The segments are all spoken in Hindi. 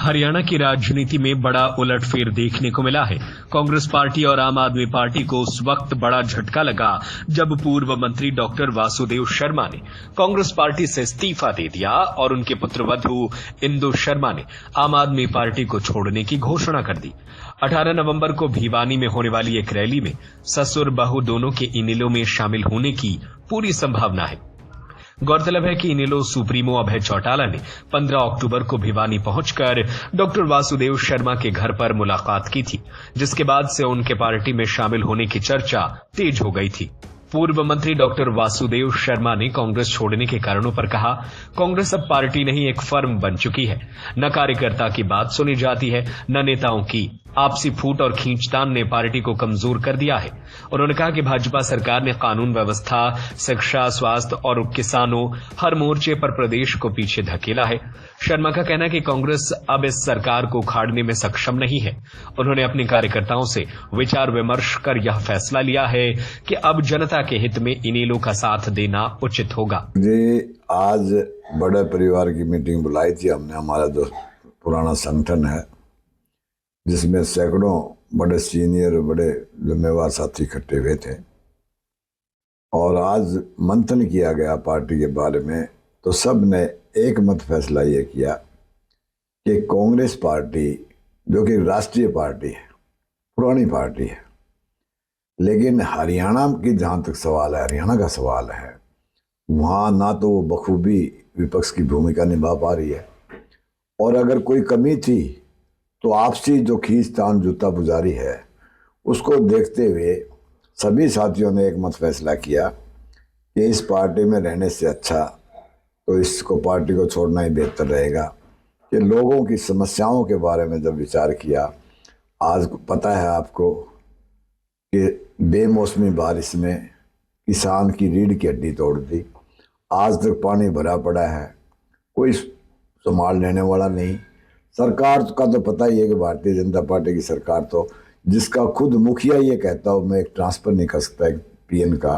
हरियाणा की राजनीति में बड़ा उलटफेर देखने को मिला है। कांग्रेस पार्टी और आम आदमी पार्टी को उस वक्त बड़ा झटका लगा जब पूर्व मंत्री डॉक्टर वासुदेव शर्मा ने कांग्रेस पार्टी से इस्तीफा दे दिया और उनके पुत्रवधू इंदु शर्मा ने आम आदमी पार्टी को छोड़ने की घोषणा कर दी। 18 नवंबर को भिवानी में होने वाली एक रैली में ससुर बहू दोनों के इनेलो में शामिल होने की पूरी संभावना है। गौरतलब है कि इनेलो सुप्रीमो अभय चौटाला ने 15 अक्टूबर को भिवानी पहुंचकर डॉक्टर वासुदेव शर्मा के घर पर मुलाकात की थी, जिसके बाद से उनके पार्टी में शामिल होने की चर्चा तेज हो गई थी। पूर्व मंत्री डॉक्टर वासुदेव शर्मा ने कांग्रेस छोड़ने के कारणों पर कहा, कांग्रेस अब पार्टी नहीं एक फर्म बन चुकी है। न कार्यकर्ता की बात सुनी जाती है, न नेताओं की। आपसी फूट और खींचतान ने पार्टी को कमजोर कर दिया है। उन्होंने कहा कि भाजपा सरकार ने कानून व्यवस्था, शिक्षा, स्वास्थ्य और किसानों हर मोर्चे पर प्रदेश को पीछे धकेला है। शर्मा का कहना है कि कांग्रेस अब इस सरकार को उखाड़ने में सक्षम नहीं है। उन्होंने अपने कार्यकर्ताओं से विचार विमर्श कर यह फैसला लिया है कि अब जनता के हित में इनेलो का साथ देना उचित होगा। जी, आज बड़े परिवार की मीटिंग बुलाई थी हमने। हमारा जो पुराना संगठन है जिसमें सैकड़ों बड़े सीनियर बड़े जिम्मेवार साथी इकट्ठे हुए थे और आज मंथन किया गया पार्टी के बारे में, तो सब ने एक मत फैसला ये किया कि कांग्रेस पार्टी जो कि राष्ट्रीय पार्टी है, पुरानी पार्टी है, लेकिन हरियाणा की जहाँ तक सवाल है, हरियाणा का सवाल है, वहाँ ना तो वो बखूबी विपक्ष की भूमिका निभा पा रही है और अगर कोई कमी थी तो आपसी जो खींचतान जूता पुजारी है उसको देखते हुए सभी साथियों ने एक मत फैसला किया कि इस पार्टी में रहने से अच्छा तो इसको पार्टी को छोड़ना ही बेहतर रहेगा। कि लोगों की समस्याओं के बारे में जब विचार किया, आज पता है आपको कि बेमौसमी बारिश में किसान की रीढ़ की हड्डी तोड़ दी। आज तक पानी भरा पड़ा है, कोई संभाल लेने वाला नहीं। सरकार का तो पता ही है कि भारतीय जनता पार्टी की सरकार तो जिसका खुद मुखिया ये कहता हो मैं एक ट्रांसफर नहीं कर सकता एक पीएन का,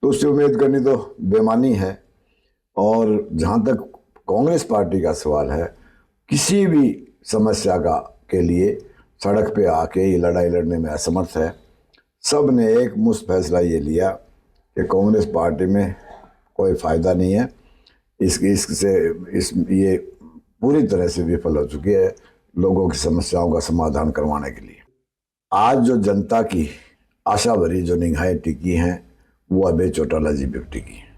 तो उससे उम्मीद करनी तो बेमानी है। और जहाँ तक कांग्रेस पार्टी का सवाल है, किसी भी समस्या के लिए सड़क पे आके ये लड़ाई लड़ने में असमर्थ है। सब ने एक मुश्त फैसला ये लिया कि कांग्रेस पार्टी में कोई फ़ायदा नहीं है, ये पूरी तरह से विफल हो चुकी है लोगों की समस्याओं का समाधान करवाने के लिए। आज जो जनता की आशा भरी जो निगाहें टिकी हैं वो अभय चौटाला जी पे टिकी हैं।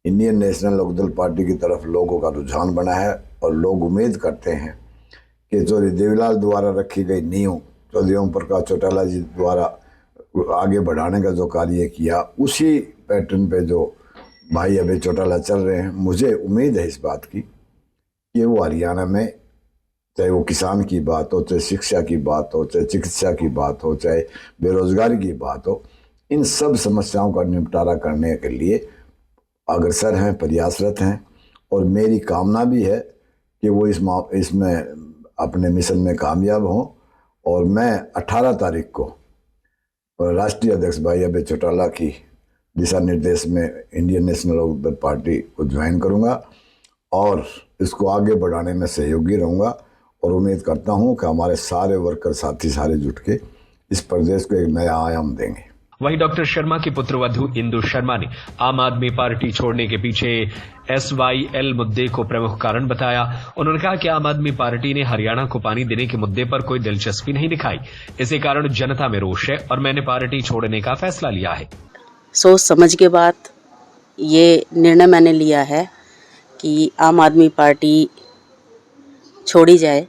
इंडियन नेशनल लोकदल पार्टी की तरफ लोगों का रुझान बना है और लोग उम्मीद करते हैं कि चौधरी देवीलाल द्वारा रखी गई नींव चौधरी ओम प्रकाश चौटाला जी द्वारा आगे बढ़ाने का जो कार्य किया, उसी पैटर्न पे जो भाई अभय चौटाला चल रहे हैं। मुझे उम्मीद है इस बात की कि वो हरियाणा में, चाहे वो किसान की बात हो, चाहे शिक्षा की बात हो, चाहे चिकित्सा की बात हो, चाहे बेरोजगारी की बात हो, इन सब समस्याओं का निपटारा करने के लिए अग्रसर हैं, प्रयासरत हैं। और मेरी कामना भी है कि वो इसमें अपने मिशन में कामयाब हों और मैं 18 तारीख को राष्ट्रीय अध्यक्ष भाई अभय चौटाला की दिशा निर्देश में इंडियन नेशनल लोकदल पार्टी को ज्वाइन करूंगा और इसको आगे बढ़ाने में सहयोगी रहूंगा और उम्मीद करता हूं कि हमारे सारे वर्कर साथी सारे जुट के इस प्रदेश को एक नया आयाम देंगे। वहीं डॉक्टर शर्मा की पुत्रवधू इंदु शर्मा ने आम आदमी पार्टी छोड़ने के पीछे SYL मुद्दे को प्रमुख कारण बताया। उन्होंने कहा कि आम आदमी पार्टी ने हरियाणा को पानी देने के मुद्दे पर कोई दिलचस्पी नहीं दिखाई, इसी कारण जनता में रोष है और मैंने पार्टी छोड़ने का फैसला लिया है। सोच समझ के बाद ये निर्णय मैंने लिया है कि आम आदमी पार्टी छोड़ी जाए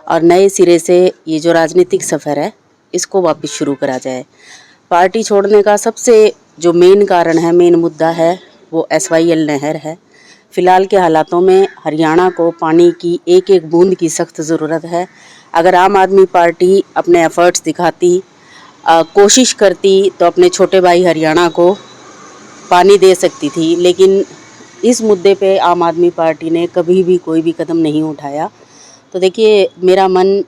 और नए सिरे से ये जो राजनीतिक सफ़र है इसको वापस शुरू करा जाए। पार्टी छोड़ने का सबसे जो मेन कारण है, मेन मुद्दा है, वो SYL नहर है। फ़िलहाल के हालातों में हरियाणा को पानी की एक एक बूंद की सख्त ज़रूरत है। अगर आम आदमी पार्टी अपने एफ़र्ट्स दिखाती, कोशिश करती, तो अपने छोटे भाई हरियाणा को पानी दे सकती थी, लेकिन इस मुद्दे पे आम आदमी पार्टी ने कभी भी कोई भी कदम नहीं उठाया। तो देखिए, मेरा मन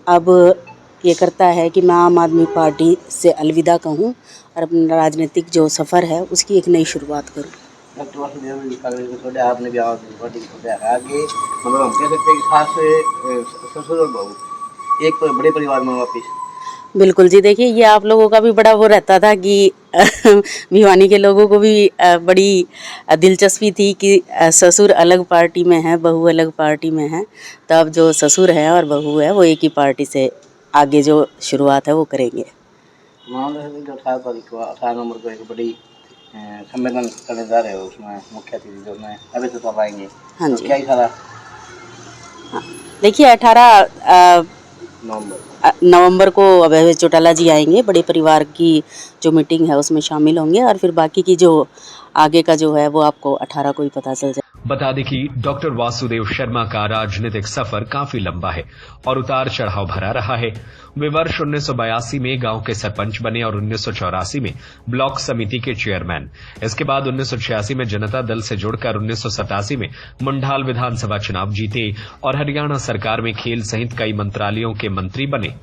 अब ये करता है कि मैं आम आदमी पार्टी से अलविदा कहूँ और अपना राजनीतिक जो सफ़र है उसकी एक नई शुरुआत करूँ। डॉक्टर वासुदेव कांग्रेस को छोड़े, आपने भी आम आदमी पार्टी को छोड़ा है। आगे मतलब हम कह सकते हैं कि सास ससुर और बहू एक बड़े परिवार में वापिस। बिल्कुल जी, देखिए ये आप लोगों का भी बड़ा वो रहता था कि भिवानी के लोगों को भी बड़ी दिलचस्पी थी कि ससुर अलग पार्टी में है, बहू अलग पार्टी में है। तो अब जो ससुर है और बहू है वो एक ही पार्टी से आगे जो शुरुआत है वो करेंगे। मान रहे थे कि 18 तारीख को 18 नवंबर को एक बड़ी सम्मेलन करने जा रहे हो, उसमें मुख्य अतिथि जो मैं अभी तो आएंगे। हाँ तो जी। क्या इशारा देखिए 18 नवंबर नवंबर को अभय चौटाला जी आएंगे, बड़े परिवार की जो मीटिंग है उसमें शामिल होंगे और फिर बाकी की जो आगे का जो है वो आपको 18 को ही पता चल जाए। बता दें कि डॉक्टर वासुदेव शर्मा का राजनीतिक सफर काफी लंबा है और उतार चढ़ाव भरा रहा है। वे वर्ष 1982 में गांव के सरपंच बने और 1984 में ब्लॉक समिति के चेयरमैन। इसके बाद 1986 में जनता दल से जुड़कर 1987 में मुंडाल विधानसभा चुनाव जीते और हरियाणा सरकार में खेल सहित कई मंत्रालयों के मंत्री बने।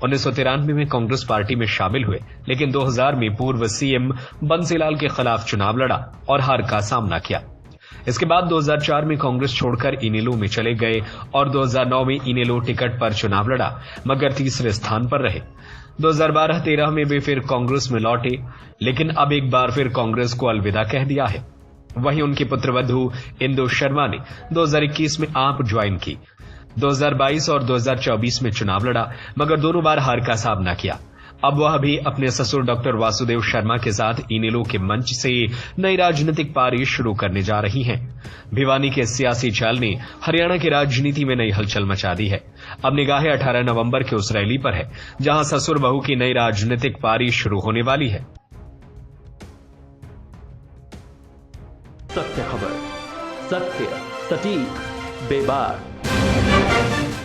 1993 में कांग्रेस पार्टी में शामिल हुए, लेकिन 2000 में पूर्व सीएम बंसीलाल के खिलाफ चुनाव लड़ा और हार का सामना किया। इसके बाद 2004 में कांग्रेस छोड़कर इनेलो में चले गए और 2009 में इनेलो टिकट पर चुनाव लड़ा, मगर तीसरे स्थान पर रहे। 2012-13 में वे फिर कांग्रेस में लौटे, लेकिन अब एक बार फिर कांग्रेस को अलविदा कह दिया है। वहीं उनकी पुत्रवधू इंदु शर्मा ने 2021 में आप ज्वाइन की। 2022 और 2024 में चुनाव लड़ा, मगर दोनों बार हार का सामना किया। अब वह भी अपने ससुर डॉक्टर वासुदेव शर्मा के साथ इनेलो के मंच से नई राजनीतिक पारी शुरू करने जा रही हैं। भिवानी के सियासी चाल ने हरियाणा की राजनीति में नई हलचल मचा दी है। अब निगाहें 18 नवंबर के उस रैली पर है, जहां ससुर बहू की नई राजनीतिक पारी शुरू होने वाली है। सत्य खबर, सत्य, सटीक, बेबाक।